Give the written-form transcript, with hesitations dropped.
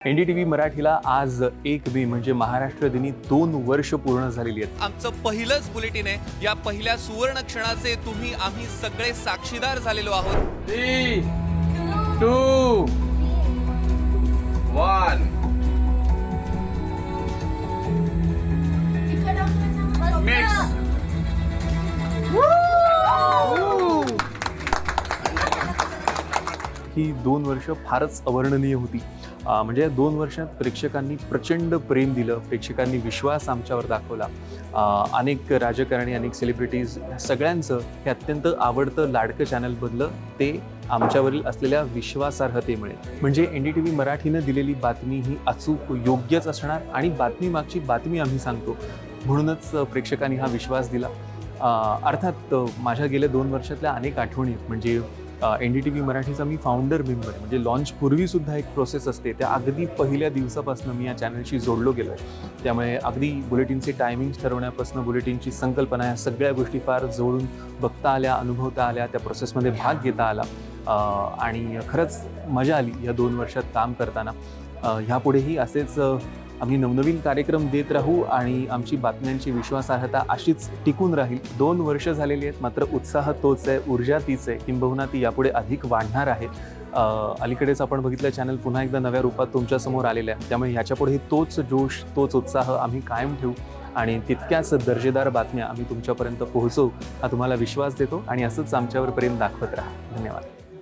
NDTV मराठीला आज 1 मे म्हणजे महाराष्ट्र दिनी 2 वर्ष पूर्ण झालेली आहेत. आमचं पहिलंच बुलेटिन आहे. या पहिल्या सुवर्ण क्षणाचे तुम्ही आम्ही सगळे साक्षीदार झालेलो आहोत. 3, 2, 1. Mix. ही 2 वर्ष फारच अवर्णनीय होती. म्हणजे 2 वर्षात प्रेक्षकांनी प्रचंड प्रेम दिलं, प्रेक्षकांनी विश्वास आमच्यावर दाखवला. अनेक राजकारणी, अनेक सेलिब्रिटीज सगळ्यांचं हे अत्यंत आवडतं लाडकं चॅनल बनलं ते आमच्यावरील असलेल्या विश्वासार्हतेमुळे. म्हणजे एनडीटीव्ही मराठीनं दिलेली बातमी ही अचूक योग्यच असणार आणि बातमी मागची बातमी आम्ही सांगतो म्हणूनच प्रेक्षकांनी हा विश्वास दिला. अर्थात माझ्या गेल्या 2 वर्षातल्या अनेक आठवणी म्हणजे एनडीटीव्ही मराठीचा मी फाउंडर मेंबर आहे. म्हणजे लॉन्च पूर्वीसुद्धा एक प्रोसेस असते, त्या अगदी पहिल्या दिवसापासून मी या चॅनलशी जोडलो गेलो आहे. त्यामुळे अगदी बुलेटिनचे टायमिंग्स ठरवण्यापासून बुलेटिनची संकल्पना या सगळ्या गोष्टी फार जोडून बघता आल्या, अनुभवता आल्या, त्या प्रोसेसमध्ये भाग घेता आला आणि खरंच मजा आली या 2 वर्षात काम करताना. ह्यापुढेही असेच आम्ही नवनवीन कार्यक्रम देत राहू आणि आमची बातम्यांची विश्वासार्हता अशीच टिकून राहील. 2 वर्ष झालेली आहेत, मात्र उत्साह तोच आहे, ऊर्जा तीच आहे, किंबहुना ती यापुढे अधिक वाढणार आहे. अलीकडेच आपण बघितलं चॅनल पुन्हा एकदा नव्या रूपात तुमच्यासमोर आलेलं आहे. त्यामुळे ह्याच्यापुढे तोच जोश, तोच उत्साह आम्ही कायम ठेवू आणि तितक्याच दर्जेदार बातम्या आम्ही तुमच्यापर्यंत पोहोचवू हा तुम्हाला विश्वास देतो आणि असंच आमच्यावर प्रेम दाखवत राहा. धन्यवाद.